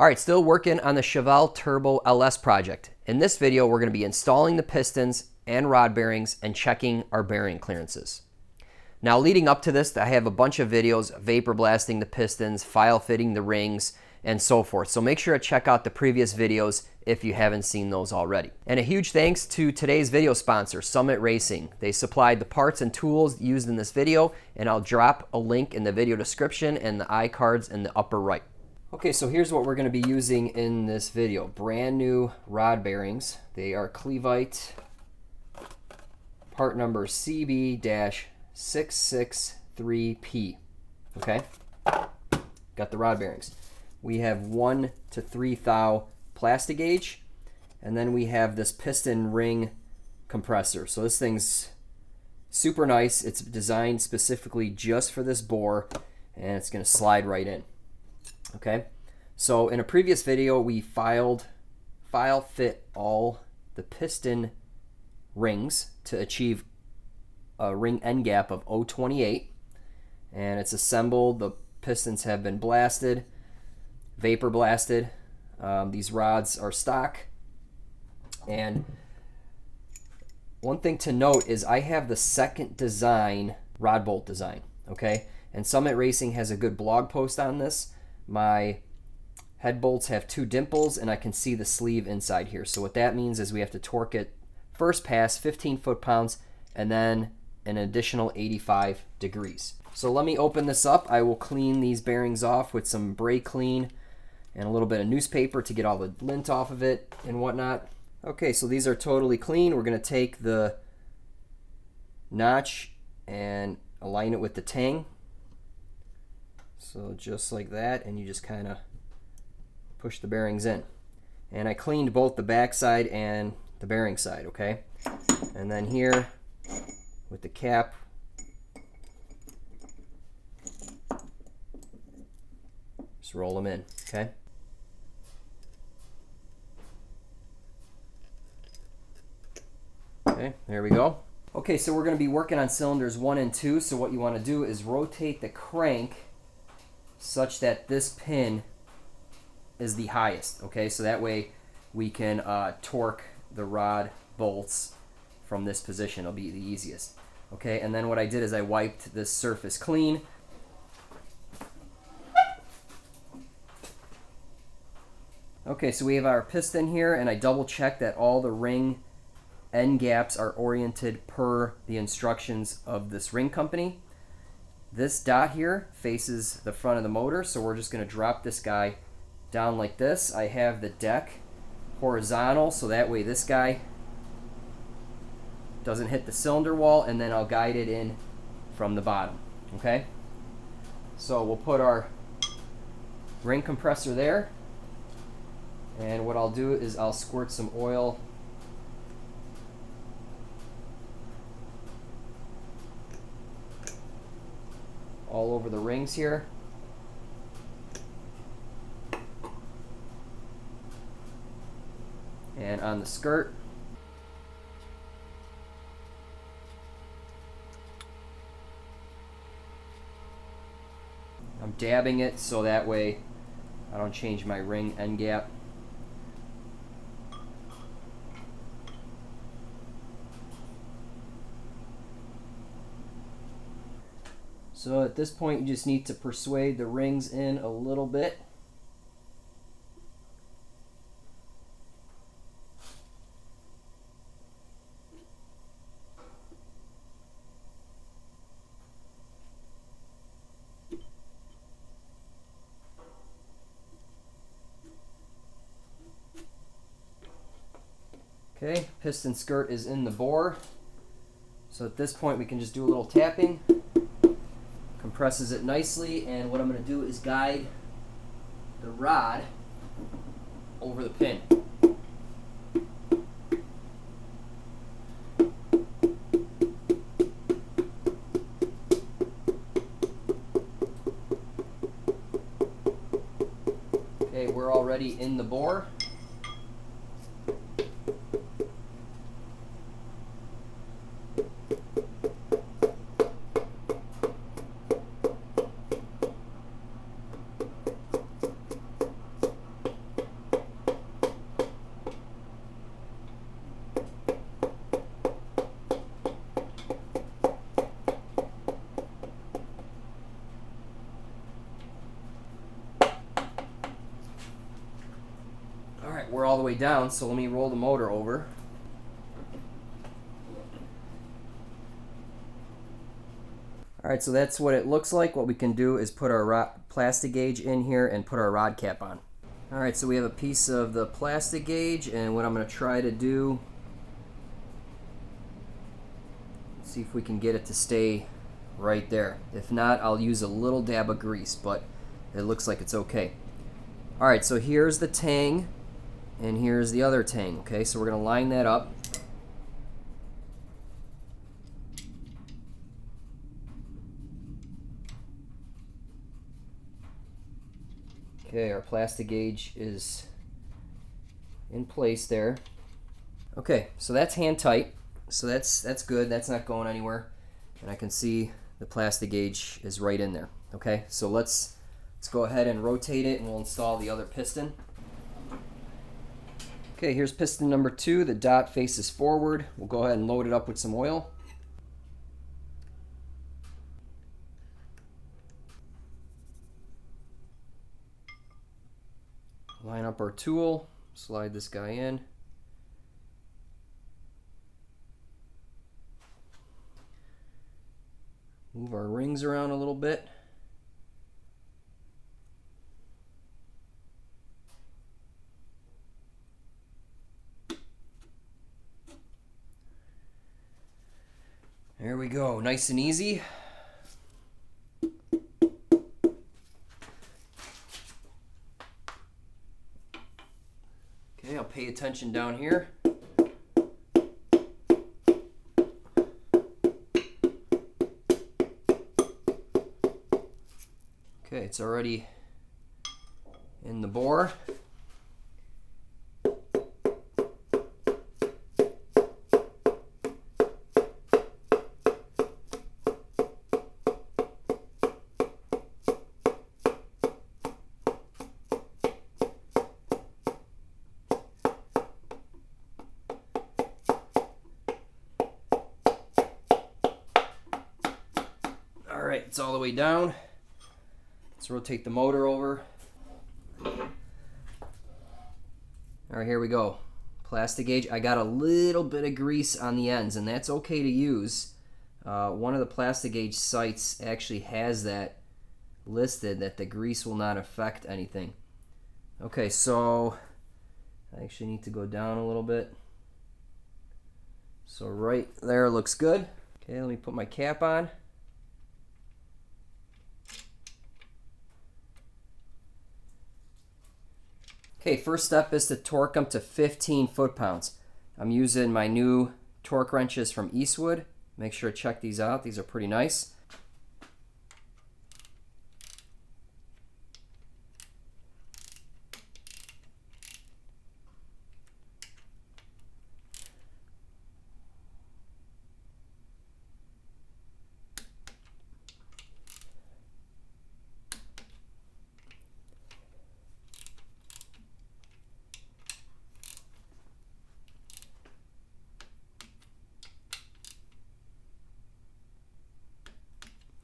All right, still working on the Chevelle Turbo LS project. In this video, we're going to be installing the pistons and rod bearings and checking our bearing clearances. Now, leading up to this, I have a bunch of videos vapor blasting the pistons, file fitting the rings, and so forth. So make sure to check out the previous videos if you haven't seen those already. And a huge thanks to today's video sponsor, Summit Racing. They supplied the parts and tools used in this video, and I'll drop a link in the video description and the iCards in the upper right. Okay, so here's what we're going to be using in this video. Brand new rod bearings. They are Clevite, part number CB-663P. Okay, got the rod bearings. We have 1 to 3 thou plastic gauge, and then we have this piston ring compressor. So this thing's super nice. It's designed specifically just for this bore, and it's going to slide right in. Okay, so in a previous video, we file fit all the piston rings to achieve a ring end gap of 0.28, and it's assembled. The pistons have been blasted, vapor blasted. These rods are stock, and one thing to note is I have the second design, rod bolt design, okay? And Summit Racing has a good blog post on this. My head bolts have 2 dimples, and I can see the sleeve inside here. So what that means is we have to torque it first pass 15 foot-pounds and then an additional 85 degrees. So let me open this up. I will clean these bearings off with some brake clean and a little bit of newspaper to get all the lint off of it and whatnot. Okay, so these are totally clean. We're going to take the notch and align it with the tang. So just like that, and you just kind of push the bearings in. And I cleaned both the back side and the bearing side, okay? And then here with the cap, just roll them in, okay? Okay, there we go. Okay, so we're going to be working on cylinders 1 and 2. So what you want to do is rotate the crank such that this pin is the highest, okay? So that way we can torque the rod bolts from this position. It'll be the easiest, okay? And then what I did is I wiped this surface clean. Okay, so we have our piston here, and I double checked that all the ring end gaps are oriented per the instructions of this ring company. This dot here faces the front of the motor, so we're just going to drop this guy down like this. I have the deck horizontal, so that way this guy doesn't hit the cylinder wall, and then I'll guide it in from the bottom, okay? So we'll put our ring compressor there, and what I'll do is I'll squirt some oil all over the rings here. And on the skirt. I'm dabbing it so that way I don't change my ring end gap. So at this point, you just need to persuade the rings in a little bit. Okay, piston skirt is in the bore. So at this point, we can just do a little tapping. Compresses it nicely, and what I'm going to do is guide the rod over the pin. Okay, we're already in the bore. we're all the way down, so let me roll the motor over. Alright, so that's what it looks like. What we can do is put our plastic gauge in here and put our rod cap on. Alright, so we have a piece of the plastic gauge, and what I'm going to try to do, see if we can get it to stay right there. If not, I'll use a little dab of grease, but it looks like it's okay. Alright, so here's the tang, and here's the other tang, okay? So we're going to line that up. Okay, our plastic gauge is in place there. Okay, so that's hand tight. So that's good. That's not going anywhere. And I can see the plastic gauge is right in there. Okay, so let's go ahead and rotate it, and we'll install the other piston. Okay, here's piston number 2. The dot faces forward. We'll go ahead and load it up with some oil. Line up our tool, slide this guy in. Move our rings around a little bit. There we go, nice and easy. Okay, I'll pay attention down here. Okay, it's already in the bore. All right, it's all the way down. Let's rotate the motor over. All right, here we go. Plastic gauge. I got a little bit of grease on the ends, and that's okay to use. One of the plastic gauge sites actually has that listed, that the grease will not affect anything. Okay, so I actually need to go down a little bit. So right there looks good. Okay, let me put my cap on. Okay, first step is to torque them to 15 foot-pounds. I'm using my new torque wrenches from Eastwood. Make sure to check these out. These are pretty nice.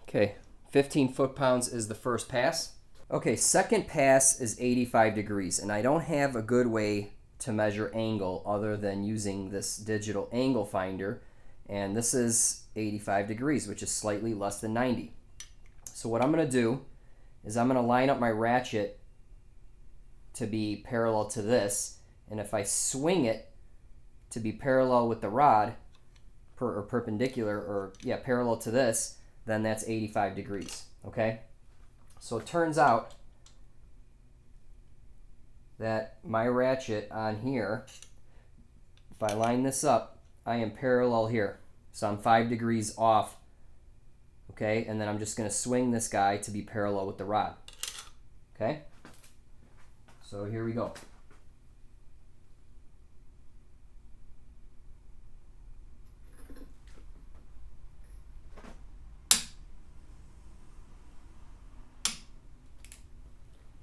Okay, 15 foot-pounds is the first pass. Okay, second pass is 85 degrees, and I don't have a good way to measure angle other than using this digital angle finder, and this is 85 degrees, which is slightly less than 90. So what I'm going to do is I'm going to line up my ratchet to be parallel to this, and if I swing it to be parallel with the rod, or perpendicular, or yeah, parallel to this, then that's 85 degrees, okay? So it turns out that my ratchet on here, if I line this up, I am parallel here. So I'm 5 degrees off, okay? And then I'm just gonna swing this guy to be parallel with the rod, okay? So here we go.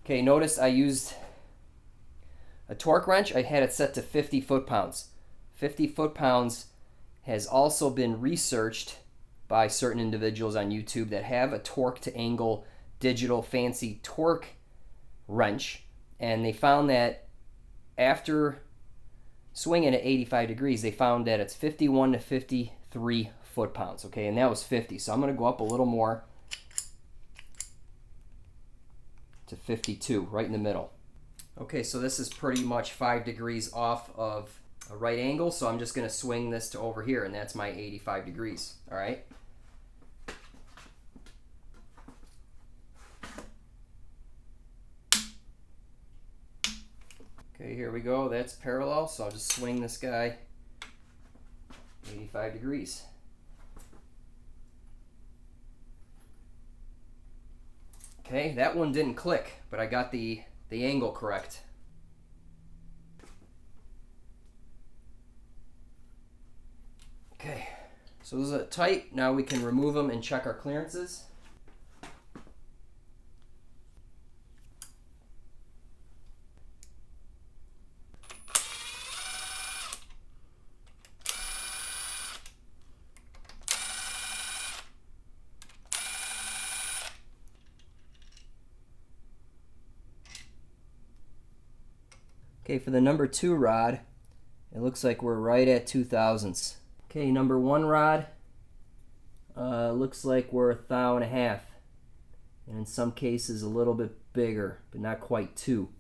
Okay, notice I used a torque wrench. I had it set to 50 foot-pounds. 50 foot-pounds has also been researched by certain individuals on YouTube that have a torque to angle digital fancy torque wrench, and they found that after swinging at 85 degrees, they found that it's 51 to 53 foot-pounds, okay? And that was 50, so I'm going to go up a little more to 52, right in the middle. Okay, so this is pretty much 5 degrees off of a right angle, so I'm just going to swing this to over here, and that's my 85 degrees, all right? Okay, here we go. That's parallel, so I'll just swing this guy 85 degrees. Okay, that one didn't click, but I got the angle correct. Okay, so those are tight. Now we can remove them and check our clearances. Okay, for the number 2 rod, it looks like we're right at 2 thousandths. Okay, number 1 rod, looks like we're 1.5 thou, and in some cases a little bit bigger, but not quite 2.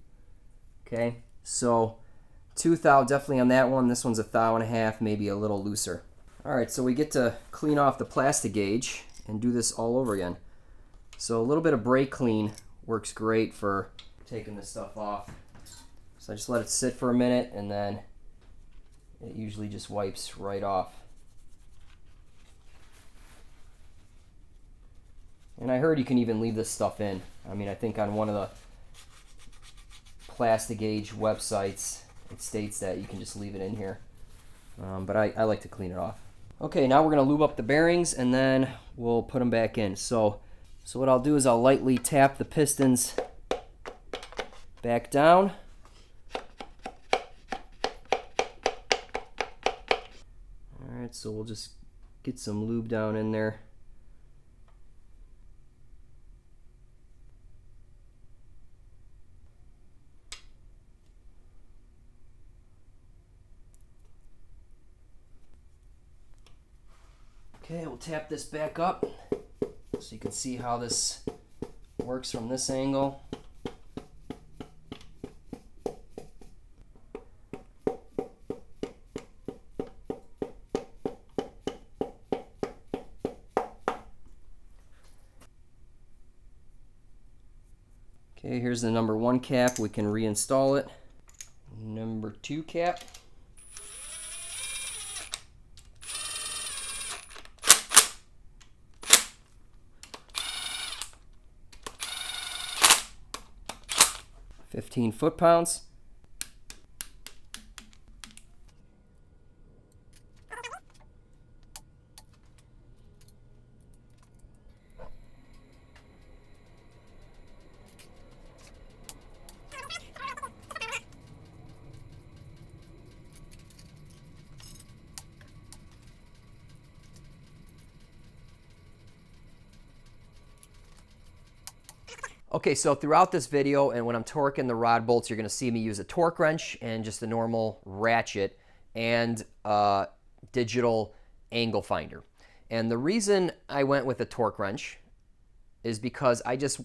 Okay, so 2 thou definitely on that one. This one's 1.5 thou, maybe a little looser. All right, so we get to clean off the plastic gauge and do this all over again. So a little bit of brake clean works great for taking this stuff off. So I just let it sit for a minute, and then it usually just wipes right off. And I heard you can even leave this stuff in. I mean, I think on one of the plastic gauge websites, it states that you can just leave it in here. But I like to clean it off. Okay, now we're going to lube up the bearings, and then we'll put them back in. So what I'll do is I'll lightly tap the pistons back down. Alright, so we'll just get some lube down in there. Okay, we'll tap this back up so you can see how this works from this angle. Okay, here's the number 1 cap. We can reinstall it. Number 2 cap. $15 foot-pounds. Okay, so throughout this video and when I'm torquing the rod bolts, you're going to see me use a torque wrench and just a normal ratchet and a digital angle finder. And the reason I went with a torque wrench is because I just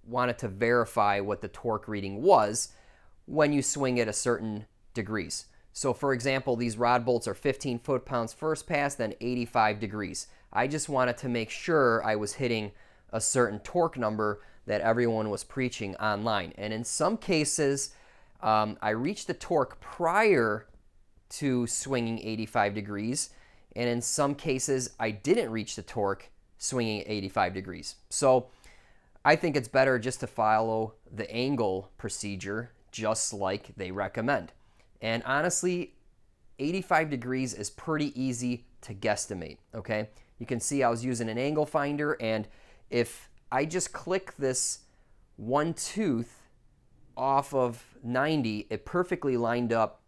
wanted to verify what the torque reading was when you swing at a certain degrees. So for example, these rod bolts are 15 foot-pounds first pass, then 85 degrees. I just wanted to make sure I was hitting a certain torque number that everyone was preaching online. And in some cases, I reached the torque prior to swinging 85 degrees. And in some cases, I didn't reach the torque swinging 85 degrees. So I think it's better just to follow the angle procedure just like they recommend. And honestly, 85 degrees is pretty easy to guesstimate, okay? You can see I was using an angle finder, and if I just click this one tooth off of 90, it perfectly lined up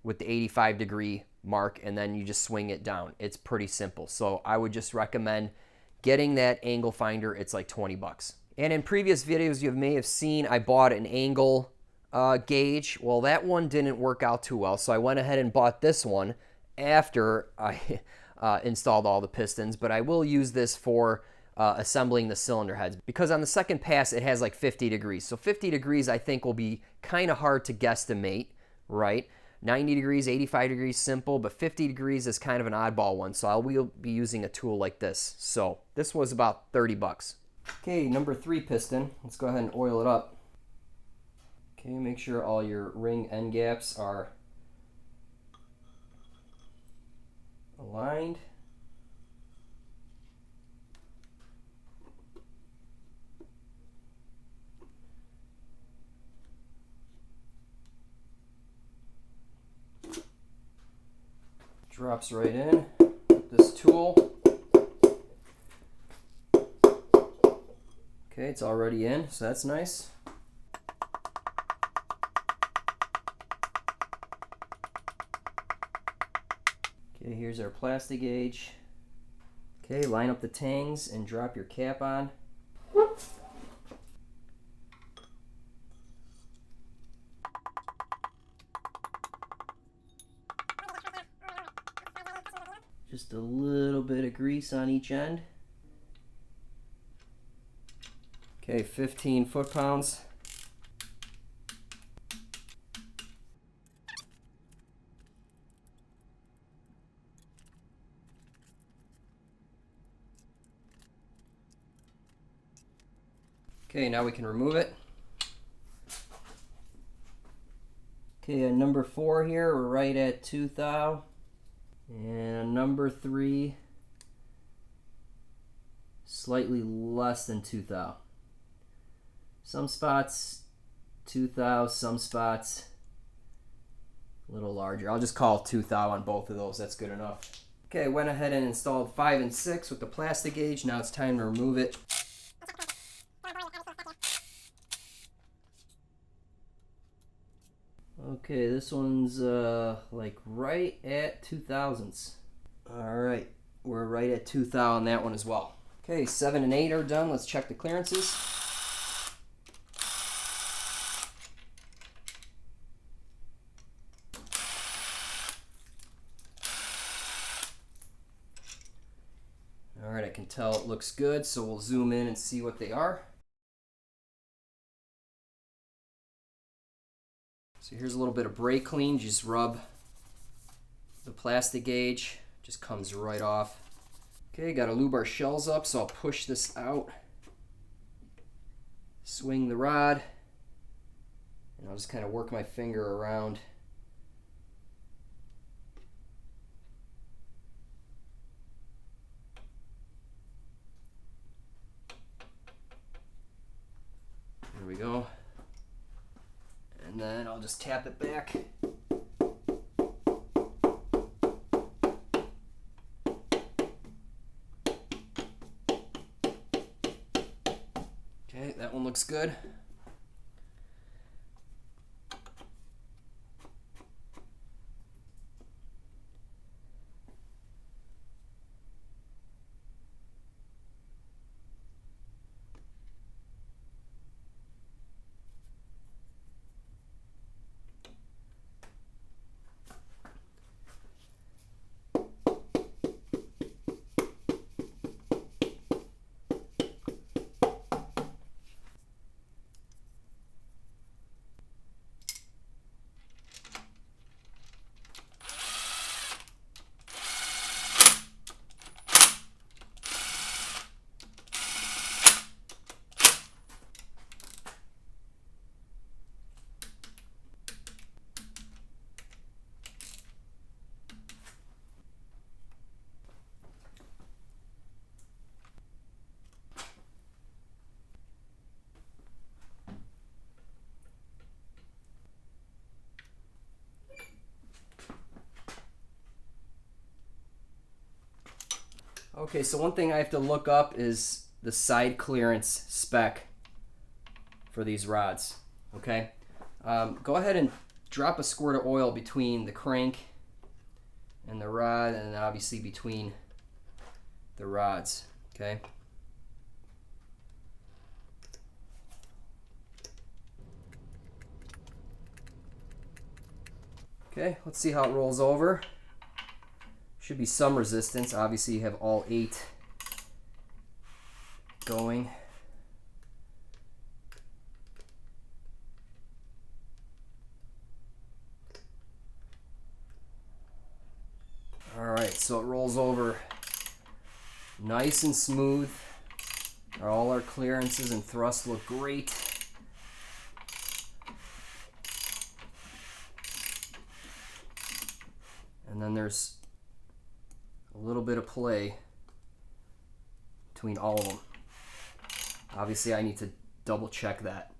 with the 85 degree mark, and then you just swing it down. It's pretty simple. So I would just recommend getting that angle finder. It's like 20 bucks. And in previous videos you may have seen I bought an angle gauge, well, that one didn't work out too well, so I went ahead and bought this one after I installed all the pistons, but I will use this for assembling the cylinder heads, because on the second pass it has like 50 degrees. So 50 degrees I think will be kind of hard to guesstimate, right? 90 degrees, 85 degrees, simple, but 50 degrees is kind of an oddball one, so I will be using a tool like this. So this was about 30 bucks. Okay, number 3 piston. Let's go ahead and oil it up. Okay, make sure all your ring end gaps are aligned. Drops right in with this tool. Okay, it's already in, so that's nice. Okay, here's our plastic gauge. Okay, line up the tangs and drop your cap on. Just a little bit of grease on each end. Okay, 15 foot-pounds. Okay, now we can remove it. Okay, at number 4 here, we're right at 2 thou. And number 3, slightly less than 2 thou. Some spots 2 thou, some spots a little larger. I'll just call 2 thou on both of those. That's good enough. Okay, I went ahead and installed 5 and 6 with the plastic gauge. Now it's time to remove it. Okay, this one's like right at 2000s. All right, we're right at 2 thou on that one as well. Okay, 7 and 8 are done. Let's check the clearances. All right, I can tell it looks good, so we'll zoom in and see what they are. So here's a little bit of brake clean. Just rub the plastic gauge, just comes right off. Okay, got to lube our shells up, so I'll push this out, swing the rod, and I'll just kind of work my finger around. There we go. And then I'll just tap it back. Okay, that one looks good. Okay, so one thing I have to look up is the side clearance spec for these rods, okay? Go ahead and drop a squirt of oil between the crank and the rod, and then obviously between the rods, okay? Okay, let's see how it rolls over. Should be some resistance. Obviously, you have all 8 going. All right, so it rolls over nice and smooth. All our clearances and thrust look great. And then there's a little bit of play between all of them. Obviously, I need to double check that.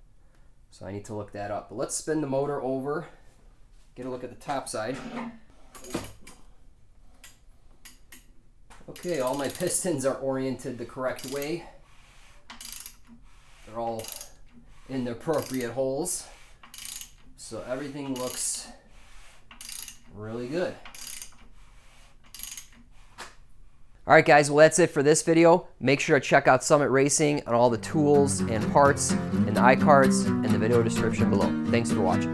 So I need to look that up. But let's spin the motor over, get a look at the top side. Okay, all my pistons are oriented the correct way. They're all in the appropriate holes. So everything looks really good. All right, guys, well, that's it for this video. Make sure to check out Summit Racing and all the tools and parts in the iCards in the video description below. Thanks for watching.